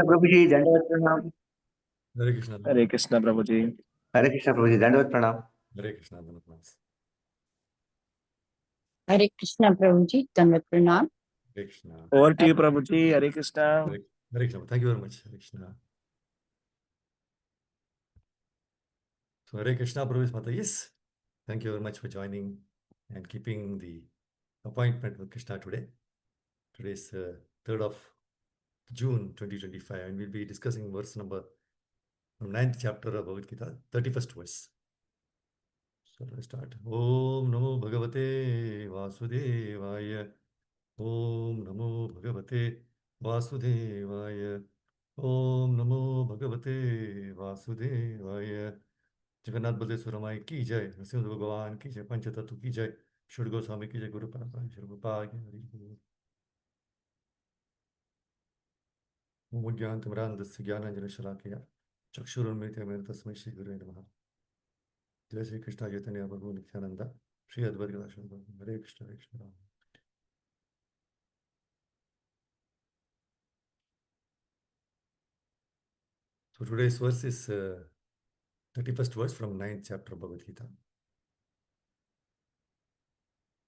Prabhuji, Dandavat Pranam. Hare Krishna. Hare Krishna, Prabhuji. Hare Krishna, Prabhuji, Dandavat Pranam. Hare Krishna. Namaste. Hare Krishna, Prabhuji, Dandavat Pranam. Hare Krishna. Over to you, Prabhuji. Hare Krishna. Hare Krishna. Thank you very much. Hare Krishna. So Hare Krishna, Prabhuji Mata. Yes. Thank you very much for joining and keeping the appointment with Krishna today. Today is 3rd of June 2025, and we'll be discussing verse number from 9th chapter of Bhagavad Gita, 31st verse. So let's start. Om Namo Bhagavate Vasudevaya. Om Namo Bhagavate Vasudevaya. Om Namo Bhagavate Vasudevaya. Jagannath Baladev Suramai ki jai. Nrsimha Bhagavan ki jai. Panchatattva ki jai. Shri Goswami ki jai. Guru Parampara Shri Prabhupada ki jai. Mujyantamrandasya Jnananjana Shalakaya Chakshurunmitya Tasmai Shri Gurave Namaha. Jai Shri Krishna Chaitanya Prabhu Nityananda Shri Advaita Gadadhara. Hare Krishna, Hare Krishna. So today's verse is 31st verse from 9th chapter of Bhagavad Gita.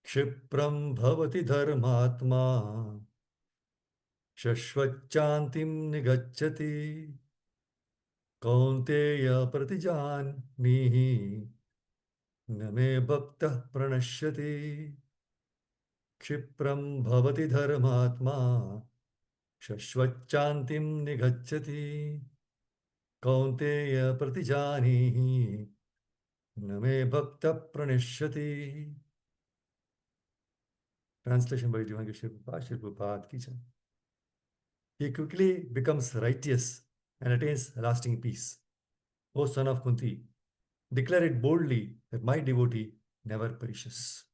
Kshipram bhavati dharmatma shashvachantim nigacchati kaunteya pratijanihi name bhakta pranashyati. Kshipram bhavati dharmatma shashvachantim nigacchati kaunteya pratijanihi name bhakta pranashyati. Translation by Divine Shri Prabhupada ki jai. He quickly becomes righteous and attains lasting peace. O son of Kunti, declare it boldly that my devotee never perishes.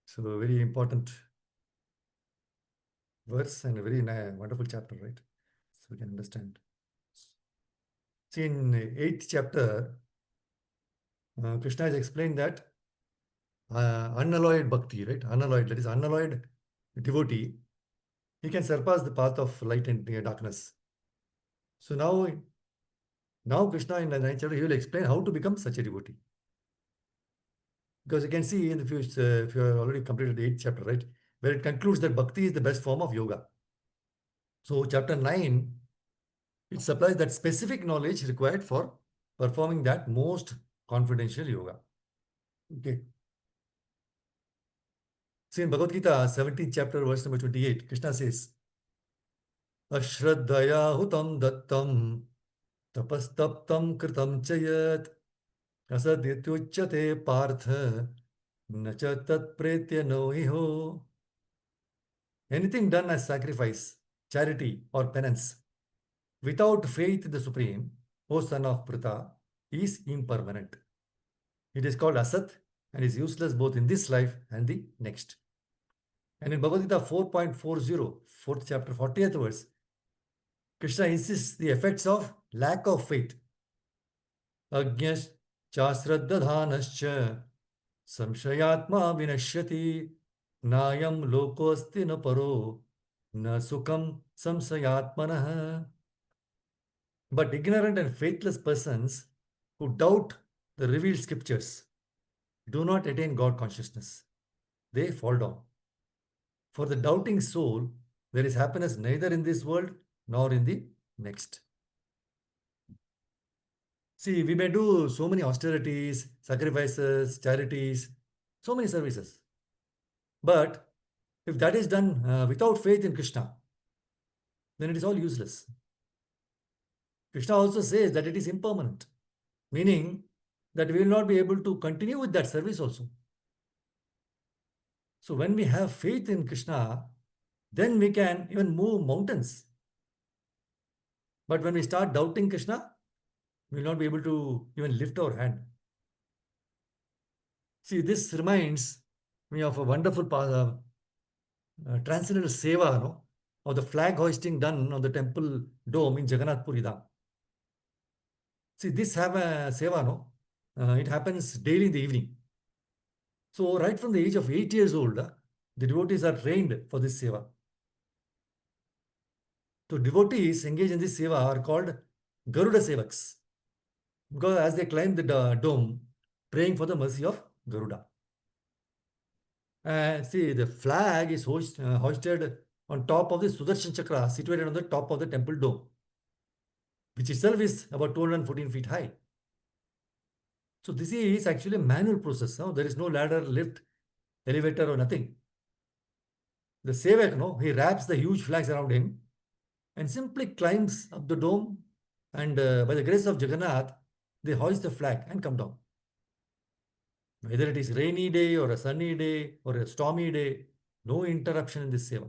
So a very important verse and a very wonderful chapter, right? So we can understand. See, in 8th chapter, Krishna has explained that unalloyed bhakti, right? Unalloyed, that is unalloyed devotee, he can surpass the path of light and darkness. So now Krishna in the 9th chapter, he will explain how to become such a devotee. Because you can see in the future, if you have already completed the 8th chapter, right, where it concludes that bhakti is the best form of yoga. So chapter 9, it supplies that specific knowledge required for performing that most confidential yoga. Okay. See in Bhagavad Gita, 17th chapter, verse number 28, Krishna says, Ashraddhaya hutam dattam tapastaptam kritam chayat asadityochate partha nacha tat pretya noiho. Anything done as sacrifice, charity or penance without faith in the Supreme, O son of Pritha, is impermanent. It is called asat and is useless both in this life and the next. And in Bhagavad Gita 4.40, 4th chapter, 40th verse, Krishna insists the effects of lack of faith. Agnyas chasraddhadhanascha samshayatma vinashyati nayam lokosti na paro na sukham samsayatmanah. But ignorant and faithless persons who doubt the revealed scriptures do not attain God consciousness. They fall down. For the doubting soul, there is happiness neither in this world nor in the next. See, we may do so many austerities, sacrifices, charities, so many services. But if that is done without faith in Krishna, then it is all useless. Krishna also says that it is impermanent, meaning that we will not be able to continue with that service also. So when we have faith in Krishna, then we can even move mountains. But when we start doubting Krishna, we will not be able to even lift our hand. See, this reminds me of a wonderful transcendental seva, no? Of the flag hoisting done on the temple dome in Jagannath Puri Dham. See, this have a seva, no? It happens daily in the evening. So right from the age of 8 years old, The devotees are trained for this seva. So devotees engaged in this seva are called Garuda Sevaks, because as they climb the dome, praying for the mercy of Garuda. See, the flag is hoisted on top of the Sudarshan Chakra, situated on the top of the temple dome, which itself is about 214 feet high. So this is actually a manual process. No? There is no ladder, lift, elevator or nothing. The sevak, no, he wraps the huge flags around him and simply climbs up the dome, and by the grace of Jagannath, they hoist the flag and come down. Whether it is rainy day or a sunny day or a stormy day, no interruption in this seva.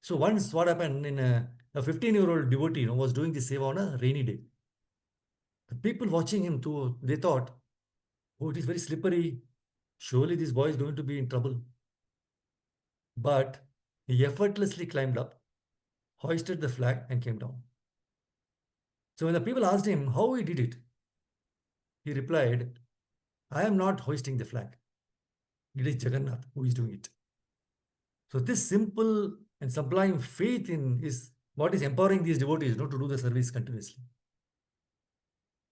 So once what happened, in a 15-year-old devotee was doing this seva on a rainy day. The people watching him too, they thought, oh, it is very slippery. Surely this boy is going to be in trouble. But he effortlessly climbed up, hoisted the flag and came down. So when the people asked him how he did it, he replied, I am not hoisting the flag. It is Jagannath who is doing it. So this simple and sublime faith in is what is empowering these devotees to do the service continuously.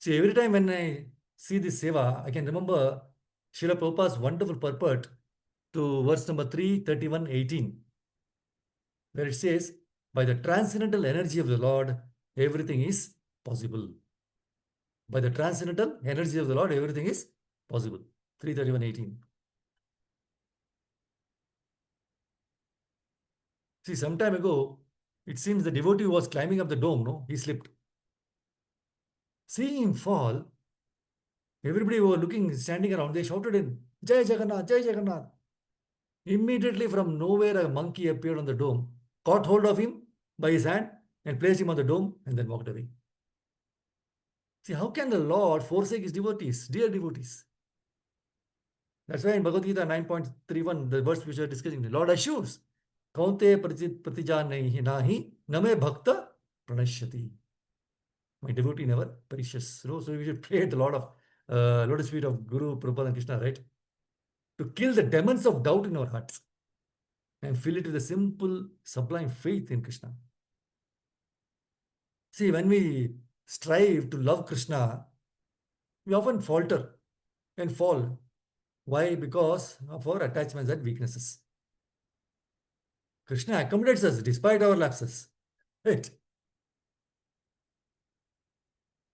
See, every time when I see this seva, I can remember Srila Prabhupada's wonderful purport to verse number 331:18, where it says, by the transcendental energy of the Lord, everything is possible. By the transcendental energy of the Lord, everything is possible. 331:18. See, some time ago, it seems the devotee who was climbing up the dome, no, he slipped. Seeing him fall, everybody who were looking, standing around, they shouted in, Jai Jagannath, Jai Jagannath. Immediately from nowhere, a monkey appeared on the dome, caught hold of him by his hand and placed him on the dome and then walked away. See, how can the Lord forsake his devotees, dear devotees? That's why in Bhagavad-gītā 9.31, the verse which we are discussing, the Lord assures, Kaunte pratijanahi nahi name bhakta pranashyati. My devotee never perishes. So we should pray at the Lord of lotus feet of Guru, Prabhupada and Krishna, right? To kill the demons of doubt in our hearts and fill it with a simple, sublime faith in Krishna. See, when we strive to love Krishna, we often falter and fall. Why? Because of our attachments and weaknesses. Krishna accommodates us despite our lapses. Right?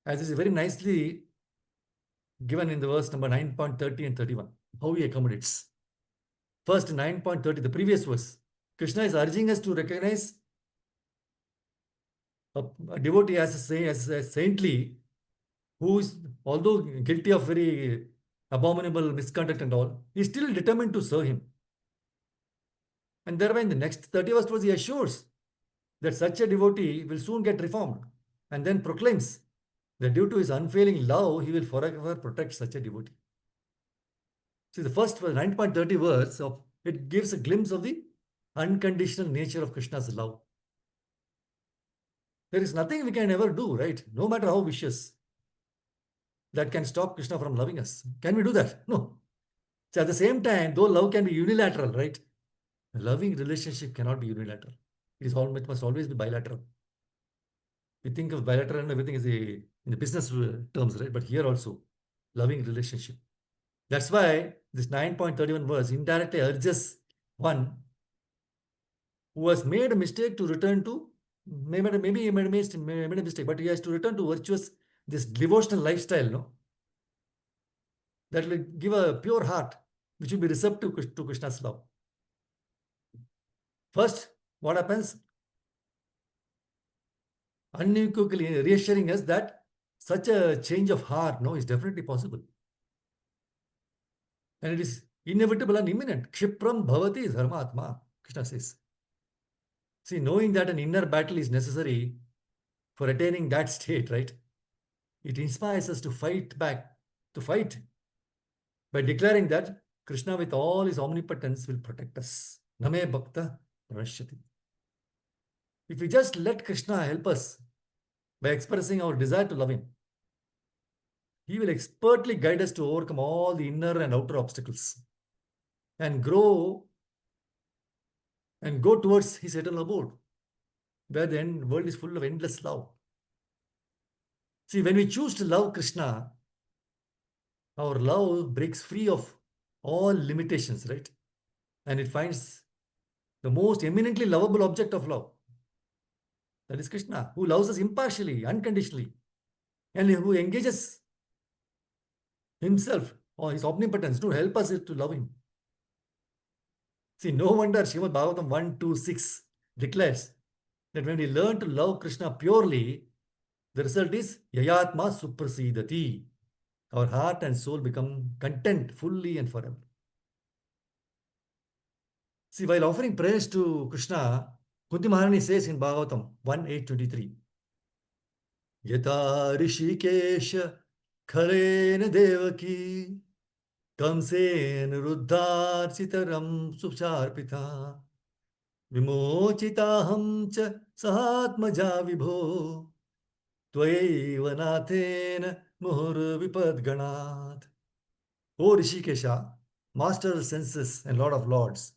As is very nicely given in the verse number 9.30 and 31, how he accommodates. First, 9.30, the previous verse, Krishna is urging us to recognize a devotee as a saintly, who is, although guilty of very abominable misconduct and all, is still determined to serve him. And thereby in the next 31st verse, he assures that such a devotee will soon get reformed, and then proclaims that due to his unfailing love, he will forever protect such a devotee. See, the first 9.30 verse, it gives a glimpse of the unconditional nature of Krishna's love. There is nothing we can ever do, right? No matter how vicious, that can stop Krishna from loving us. Can we do that? No. So at the same time, though love can be unilateral, right? A loving relationship cannot be unilateral. It must always be bilateral. We think of bilateral and everything is in the business terms, right? But here also, loving relationship. That's why this 9.31 verse indirectly urges one who has made a mistake to return to, maybe he made a mistake, but he has to return to virtuous, this devotional lifestyle, no? That will give a pure heart, which will be receptive to Krishna's love. First, what happens? Unequivocally reassuring us that such a change of heart, is definitely possible. And it is inevitable and imminent. Kshipram bhavati dharmatma, Krishna says. See, knowing that an inner battle is necessary for attaining that state, right? It inspires us to fight back, to fight by declaring that Krishna with all his omnipotence will protect us. Name bhakta pranashyati. If we just let Krishna help us by expressing our desire to love him, he will expertly guide us to overcome all the inner and outer obstacles and grow and go towards his eternal abode, where the world is full of endless love. See, when we choose to love Krishna, our love breaks free of all limitations, right? And it finds the most eminently lovable object of love. That is Krishna, who loves us impartially, unconditionally, and who engages himself or his omnipotence to help us to love him. See, no wonder Srimad Bhagavatam 1:2-6 declares that when we learn to love Krishna purely, the result is Yayatma Suprasidati. Our heart and soul become content fully and forever. See, while offering prayers to Krishna, Kunti Maharani says in Bhagavatam 1:8-23, Yata Rishikesha Kharena Devaki Kamsen Ruddhar Sitaram Supsharpita Vimochitaham cha Sahatmaja Vibho Tvaiva Nathena Muhur Vipadganat. O Rishikesha, Master of senses and Lord of lords,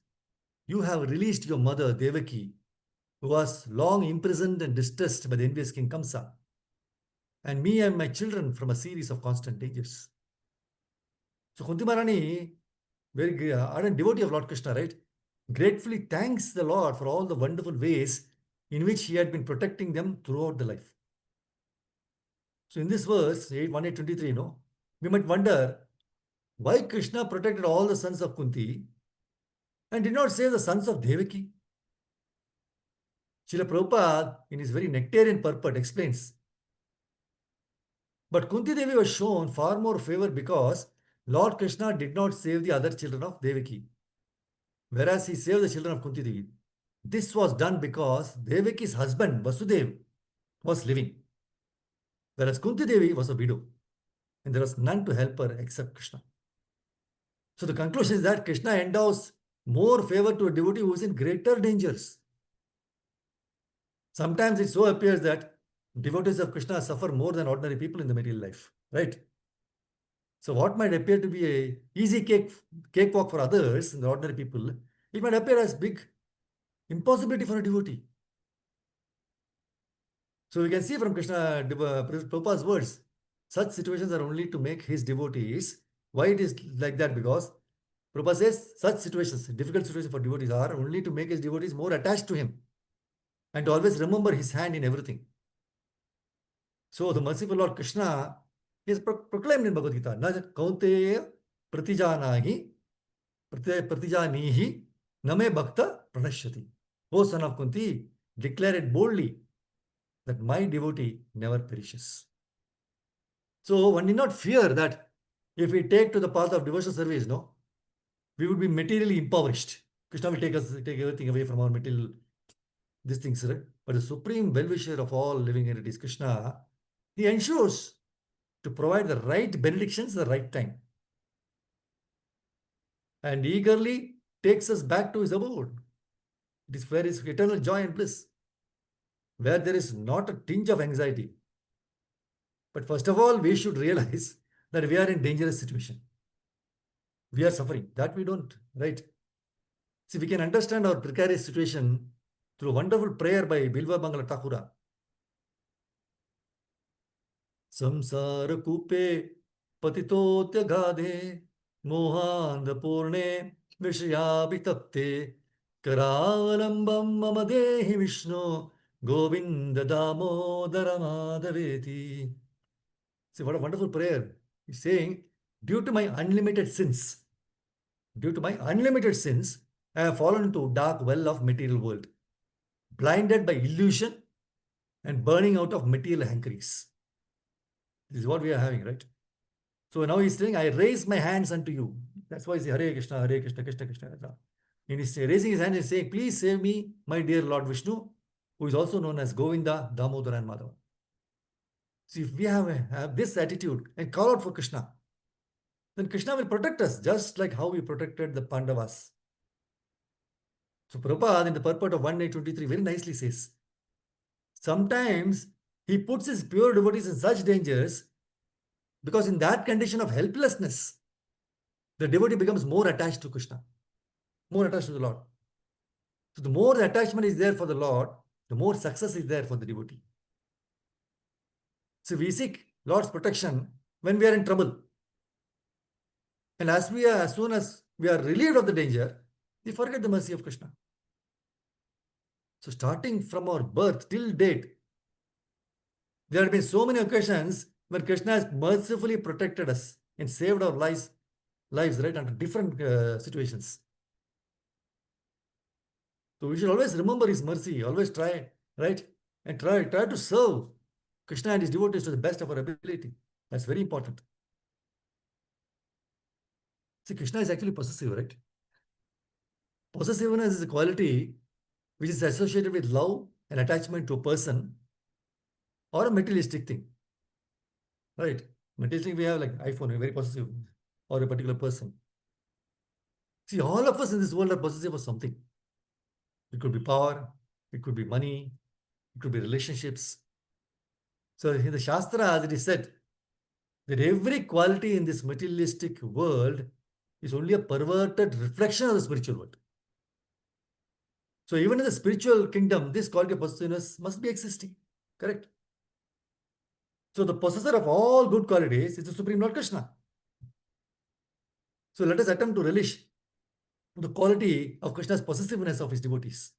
you have released your mother Devaki, who was long imprisoned and distressed by the envious king Kamsa, and me and my children from a series of constant dangers. So Kunti Maharani, very ardent devotee of Lord Krishna, right, gratefully thanks the Lord for all the wonderful ways in which he had been protecting them throughout the life. So in this verse, 1:8-23, we might wonder why Krishna protected all the sons of Kunti and did not save the sons of Devaki. Srila Prabhupada, in his very nectarian purport, explains, but Kunti Devi was shown far more favor because Lord Krishna did not save the other children of Devaki, whereas he saved the children of Kunti Devi. This was done because Devaki's husband, Vasudeva, was living, whereas Kunti Devi was a widow, and there was none to help her except Krishna. So the conclusion is that Krishna endows more favor to a devotee who is in greater dangers. Sometimes it so appears that devotees of Krishna suffer more than ordinary people in the material life, right? So what might appear to be a easy cakewalk for others, in the ordinary people, it might appear as big impossibility for a devotee. So we can see from Krishna Prabhupada's words, such situations are only to make his devotees. Why it is like that? Because Prabhupada says such situations, difficult situations for devotees, are only to make his devotees more attached to him and to always remember his hand in everything. So the merciful Lord Krishna is proclaimed in Bhagavad Gita, Na kaunteya pratijanihi name bhakta pranashyati. O son of Kunti, declare it boldly that my devotee never perishes. So one need not fear that if we take to the path of devotional service, we would be materially impoverished. Krishna will take everything away from our material these things, right? But the supreme well-wisher of all living entities, Krishna, he ensures to provide the right benedictions at the right time, and eagerly takes us back to his abode. It is where is eternal joy and bliss, where there is not a tinge of anxiety. But first of all, we should realize that we are in dangerous situation. We are suffering. That we don't, right? See, we can understand our precarious situation through a wonderful prayer by Bilva Bangala Thakura. Samsara kupe patitotya gadhe mohanda purne vishayabhitapte karavalambam mama dehi Vishnu Govinda Damodara Madhaveti. See, what a wonderful prayer. He's saying, due to my unlimited sins, I have fallen into a dark well of material world, blinded by illusion and burning out of material hankeries. This is what we are having, right? So now he's saying, I raise my hands unto you. That's why he's saying, Hare Krishna, Krishna Krishna. And he's raising his hand and saying, please save me, my dear Lord Vishnu, who is also known as Govinda, Damodara and Madhava. See, if we have this attitude and call out for Krishna, then Krishna will protect us, just like how he protected the Pandavas. So Prabhupada in the purport of 1:8-23 very nicely says, sometimes he puts his pure devotees in such dangers because in that condition of helplessness, the devotee becomes more attached to Krishna, more attached to the Lord. So the more the attachment is there for the Lord, the more success is there for the devotee. So we seek Lord's protection when we are in trouble. And as soon as we are relieved of the danger, we forget the mercy of Krishna. So starting from our birth till date, there have been so many occasions when Krishna has mercifully protected us and saved our lives, right, under different situations. So we should always remember his mercy, always try, right? And try to serve Krishna and his devotees to the best of our ability. That's very important. See, Krishna is actually possessive, right? Possessiveness is a quality which is associated with love and attachment to a person or a materialistic thing. Right? Materialistic, we have like iPhone, very possessive, or a particular person. See, all of us in this world are possessive of something. It could be power, it could be money, it could be relationships. So in the Shastras, it is said that every quality in this materialistic world is only a perverted reflection of the spiritual world. So even in the spiritual kingdom, this quality of possessiveness must be existing. Correct? So the possessor of all good qualities is the Supreme Lord Krishna. So let us attempt to relish the quality of Krishna's possessiveness of his devotees.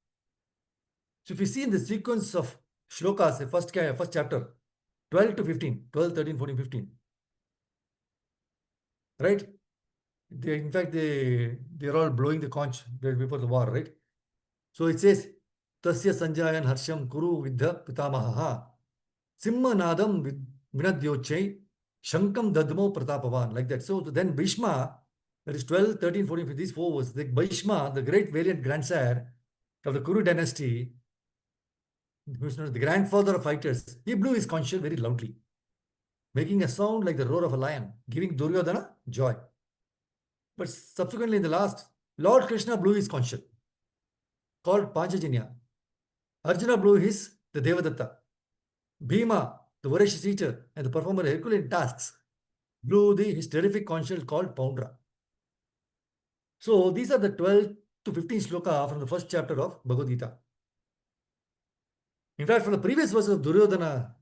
So if you see in the sequence of shlokas, the first chapter, 12 to 15, 12, 13, 14, 15. Right? In fact, they're all blowing the conch before the war, right? So it says, Tasya Sanjayan Harsham Kuru Vidya Pitamaha Simma Nadam Vinadyochai Shankam Dadmo Pratapavan, like that. So then Bhishma, that is 12, 13, 14, 15, these 4 verses, Bhishma, the great valiant grandsire of the Kuru dynasty, the grandfather of fighters, he blew his conch shell very loudly, making a sound like the roar of a lion, giving Duryodhana joy. But subsequently in the last, Lord Krishna blew his conch shell, called Panchajanya. Arjuna blew the Devadatta. Bhima, the voracious eater and the performer of Herculean tasks, blew his terrific conch shell called Poundra. So these are the 12 to 15 sloka from the first chapter of Bhagavad-gītā. In fact, from the previous verses of Duryodhana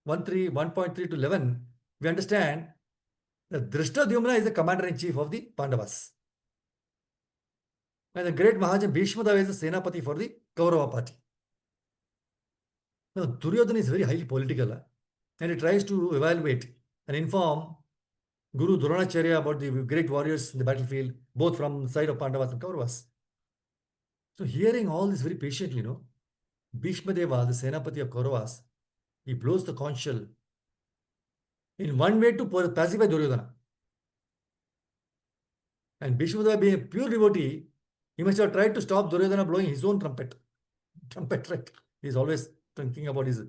1.3 to 11, we understand that Drishtadyumna is the commander-in-chief of the Pandavas. And the great Mahajan Bhishmadeva is the Senapati for the Kaurava party. Now, Duryodhana is very highly political, and he tries to evaluate and inform Guru Dronacharya about the great warriors in the battlefield, both from the side of Pandavas and Kauravas. So hearing all this very patiently, Bhishmadeva, the Senapati of Kauravas, he blows the conch shell in one way to pacify Duryodhana. And Bhishmadeva, being a pure devotee, he must have tried to stop Duryodhana blowing his own trumpet. Trumpet, right? He's always thinking about his.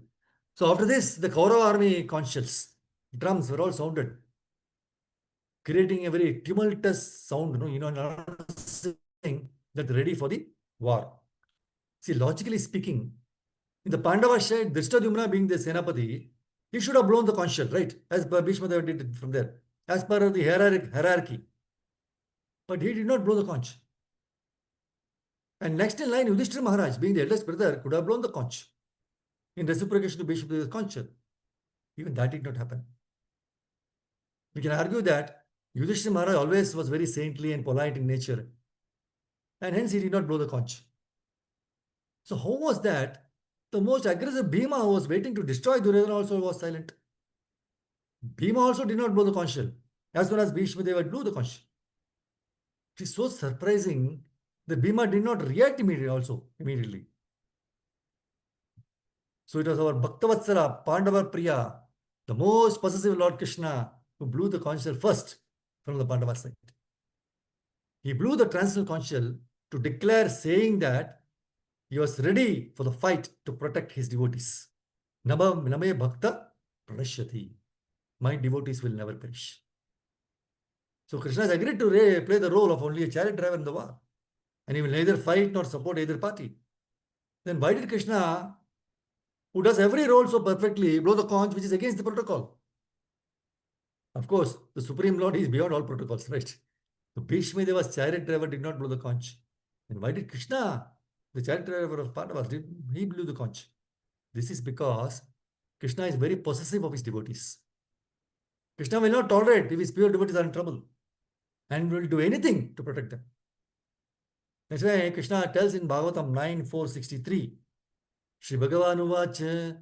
So after this, the Kaurava army conch shells, drums were all sounded, creating a very tumultuous sound, that's ready for the war. See, logically speaking, in the Pandava side, Drishtadyumna being the Senapati, he should have blown the conch shell, right? As Bhishmadeva did it from there, as per the hierarchy. But he did not blow the conch. And next in line, Yudhishthira Maharaj, being the eldest brother, could have blown the conch in reciprocation to Bhishmadeva's conch shell. Even that did not happen. We can argue that Yudhishthira Maharaj always was very saintly and polite in nature, and hence he did not blow the conch. So how was that? The most aggressive Bhima, who was waiting to destroy Duryodhana, also was silent. Bhima also did not blow the conch shell, as well as Bhishmadeva blew the conch. It is so surprising that Bhima did not react immediately. So it was our Bhaktavatsala, Pandava Priya, the most possessive Lord Krishna, who blew the conch shell first from the Pandava side. He blew the transcendental conch shell to declare, saying that he was ready for the fight to protect his devotees. Name bhakta pranashyati. My devotees will never perish. So Krishna has agreed to play the role of only a chariot driver in the war. And he will neither fight nor support either party. Then why did Krishna, who does every role so perfectly, blow the conch which is against the protocol? Of course, the Supreme Lord is beyond all protocols, right? So Bhishmadeva's chariot driver did not blow the conch. And why did Krishna, the chariot driver of Pandavas, he blew the conch. This is because Krishna is very possessive of his devotees. Krishna will not tolerate if his pure devotees are in trouble and will do anything to protect them. That's why Krishna tells in Bhagavatam 9:463, Shri Bhagavan Uvacha,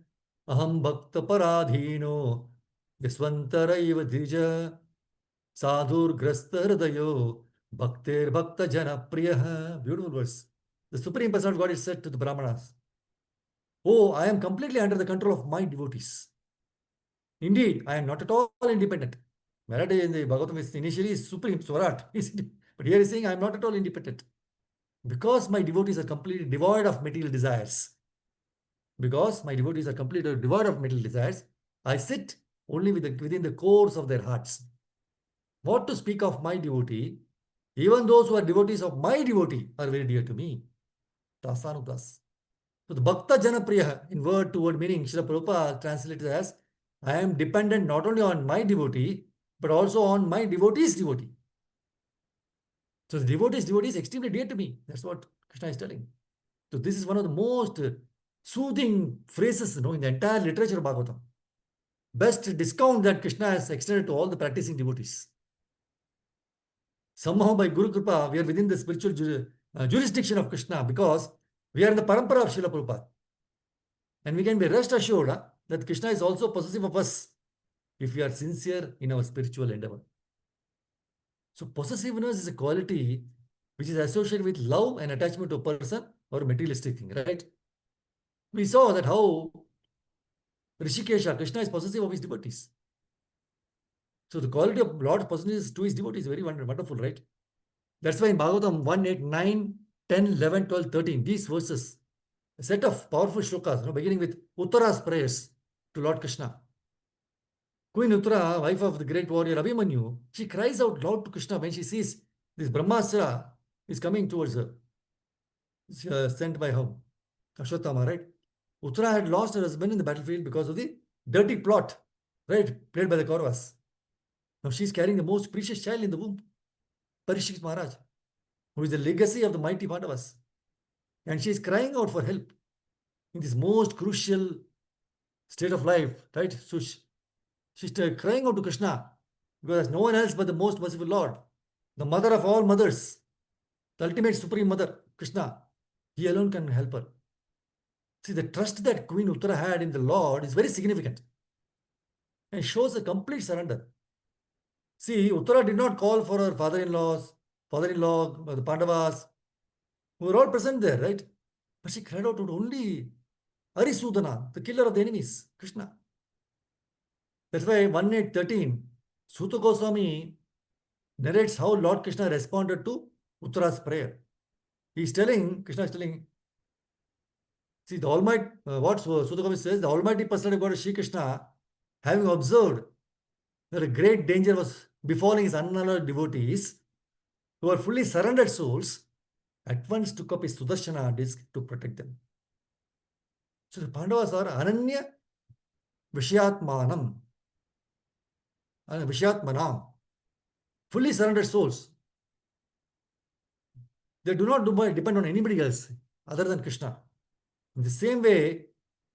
Aham Bhakta Paradhino, Yaswantaraiva Dhija, Sadhur Grasta Hridayo, Bhakter Bhakta Jana Priyaha. Beautiful verse. The Supreme Person of God is said to the Brahmanas, oh, I am completely under the control of my devotees. Indeed, I am not at all independent. Marathi in the Bhagavatam is initially Supreme Swarat. But here he is saying, I am not at all independent. Because my devotees are completely devoid of material desires. Because my devotees are completely devoid of material desires, I sit only within the cores of their hearts. What to speak of my devotee? Even those who are devotees of my devotee are very dear to me. Tasanutas. So the Bhakta Janapriya, in word to word meaning, Srila Prabhupada translated as, I am dependent not only on my devotee, but also on my devotee's devotee. So the devotee's devotee is extremely dear to me. That's what Krishna is telling. So this is one of the most soothing phrases in the entire literature of Bhagavatam. Best discount that Krishna has extended to all the practicing devotees. Somehow by Guru Kripa, we are within the spiritual jurisdiction of Krishna because we are in the parampara of Srila Prabhupada. And we can be rest assured that Krishna is also possessive of us if we are sincere in our spiritual endeavor. So possessiveness is a quality which is associated with love and attachment to a person or a materialistic thing, right? We saw that how Rishikesha, Krishna is possessive of his devotees. So the quality of Lord's possessiveness to his devotees is very wonderful, right? That's why in Bhagavatam 1, 8, 9, 10, 11, 12, 13, these verses, a set of powerful shlokas, beginning with Uttara's prayers to Lord Krishna. Queen Uttara, wife of the great warrior Abhimanyu, she cries out loud to Krishna when she sees this Brahmastra is coming towards her. Sent by whom? Ashwatthama, right? Uttara had lost her husband in the battlefield because of the dirty plot, right? Played by the Kauravas. Now she is carrying the most precious child in the womb, Parikshit Maharaj, who is the legacy of the mighty Pandavas. And she is crying out for help in this most crucial state of life, right? So she's crying out to Krishna because there's no one else but the most merciful Lord, the mother of all mothers, the ultimate supreme mother, Krishna. He alone can help her. See, the trust that Queen Uttara had in the Lord is very significant and shows a complete surrender. See, Uttara did not call for her father-in-law, the Pandavas, who were all present there, right? But she cried out to only Arisudana, the killer of the enemies, Krishna. That's why 1.8.13, Suta Goswami narrates how Lord Krishna responded to Uttara's prayer. Krishna is telling, see, the Almighty, what Suta Goswami says, the Almighty Personality of God, Sri Krishna, having observed that a great danger was befalling his unalloyed devotees, who are fully surrendered souls, at once took up his Sudarshana disc to protect them. So the Pandavas are Ananya Vishyatmanam, Vishyatmanam, fully surrendered souls. They do not depend on anybody else other than Krishna. In the same way,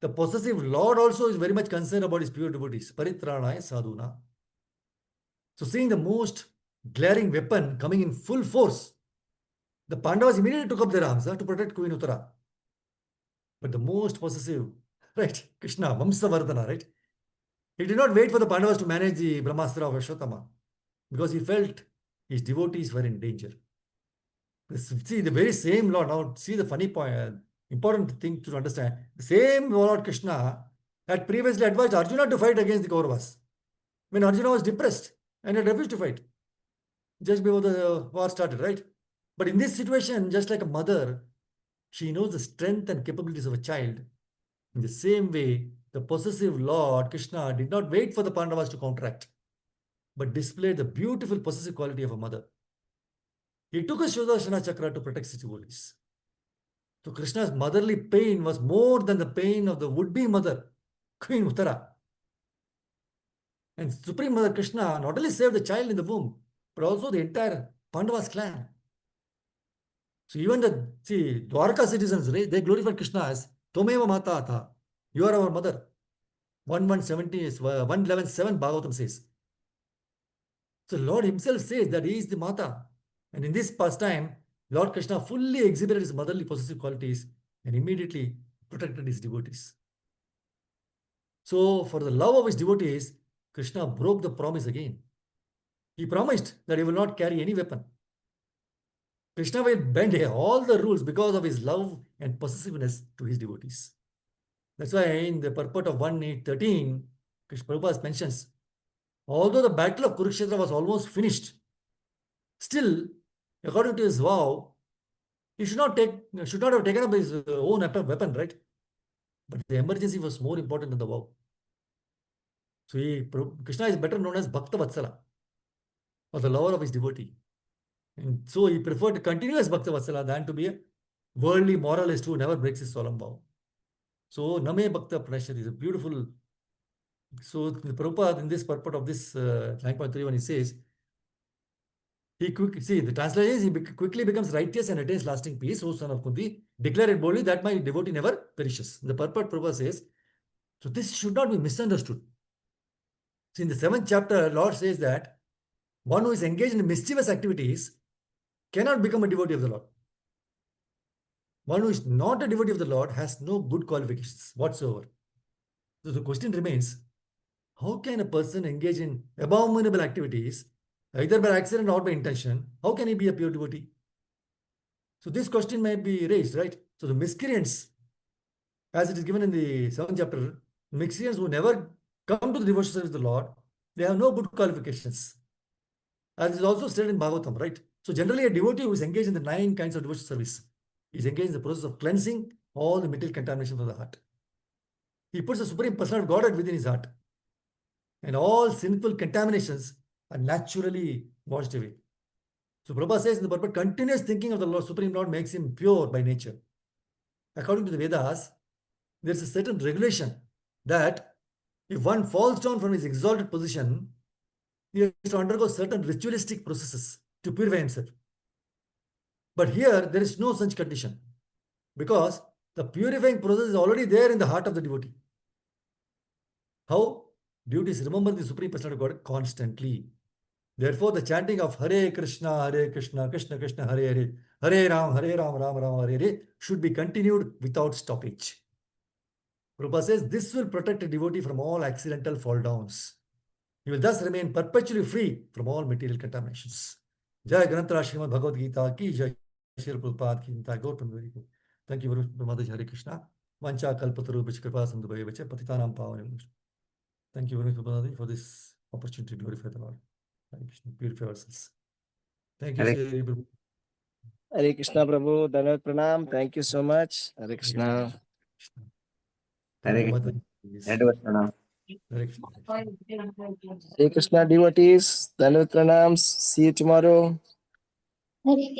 the possessive Lord also is very much concerned about his pure devotees, Paritranaya Sadhuna. So seeing the most glaring weapon coming in full force, the Pandavas immediately took up their arms to protect Queen Uttara. But the most possessive, right, Krishna, Vamsavardhana, right? He did not wait for the Pandavas to manage the Brahmastra of Ashwatthama because he felt his devotees were in danger. See, the very same Lord, now see the funny point, important thing to understand. The same Lord Krishna had previously advised Arjuna to fight against the Kauravas when Arjuna was depressed and had refused to fight just before the war started, right? But in this situation, just like a mother, she knows the strength and capabilities of a child. In the same way, the possessive Lord Krishna did not wait for the Pandavas to counteract, but displayed the beautiful possessive quality of a mother. He took a Sudarshana Chakra to protect his devotees. So Krishna's motherly pain was more than the pain of the would-be mother, Queen Uttara. And Supreme Mother Krishna not only saved the child in the womb, but also the entire Pandavas clan. So even the Dwarka citizens, right, they glorified Krishna as Tomeva Mata Atha. You are our mother. 111.7 Bhagavatam says. So Lord himself says that he is the Mata. And in this pastime, Lord Krishna fully exhibited his motherly possessive qualities and immediately protected his devotees. So for the love of his devotees, Krishna broke the promise again. He promised that he will not carry any weapon. Krishna will bend all the rules because of his love and possessiveness to his devotees. That's why in the purport of 1.8.13, Krishna Prabhupada mentions, although the battle of Kurukshetra was almost finished, still, according to his vow, he should not have taken up his own weapon, right? But the emergency was more important than the vow. So Krishna is better known as Bhakta-vatsala, or the lover of his devotee. And so he preferred to continue as Bhakta-vatsala than to be a worldly moralist who never breaks his solemn vow. So Name Bhakta Pranashati is a beautiful. So the Prabhupada in this purport of this 9.31, he says, the translation is, he quickly becomes righteous and attains lasting peace, O son of Kunti, declare it boldly that my devotee never perishes. The purport Prabhupada says, so this should not be misunderstood. So in the 7th chapter, Lord says that one who is engaged in mischievous activities cannot become a devotee of the Lord. One who is not a devotee of the Lord has no good qualifications whatsoever. So the question remains, how can a person engage in abominable activities, either by accident or by intention? How can he be a pure devotee? So this question may be raised, right? So the miscreants, as it is given in the 7th chapter, miscreants who never come to the devotional service of the Lord, they have no good qualifications. As is also stated in Bhagavatam, right? So generally a devotee who is engaged in the 9 kinds of devotional service is engaged in the process of cleansing all the material contamination from the heart. He puts the Supreme Personality of Godhead within his heart. And all sinful contaminations are naturally washed away. So Prabhupada says in the purport, continuous thinking of the Lord, Supreme Lord makes him pure by nature. According to the Vedas, there is a certain regulation that if one falls down from his exalted position, he has to undergo certain ritualistic processes to purify himself. But here, there is no such condition, because the purifying process is already there in the heart of the devotee. How? Devotees remember the Supreme Personality of God constantly. Therefore, the chanting of Hare Krishna, Krishna Krishna, Hare Hare, Hare Ram, Ram Ram, Hare Hare should be continued without stoppage. Prabhupada says this will protect a devotee from all accidental fall downs. He will thus remain perpetually free from all material contaminations. Jai Granthara Srimad Bhagavad-gītā ki Jai, Sri Prabhupada ki Jai. Very good. Thank you very much, Hare Krishna. Vancha kalpataru kripa sindhu bhayavacha patitanam pavanam. Thank you very much, Prabhupada, for this opportunity to glorify the Lord. Hare Krishna, purify ourselves. Thank you, Hare- Sri Prabhu. Hare Krishna Prabhu, Dhanavad Pranam. Thank you so much. Hare Krishna. Thank Hare you, Krishna. Mataji. Dandavad Pranam. Hare Krishna. Hare Krishna devotees, Dhanavad Pranam. See you tomorrow. Hare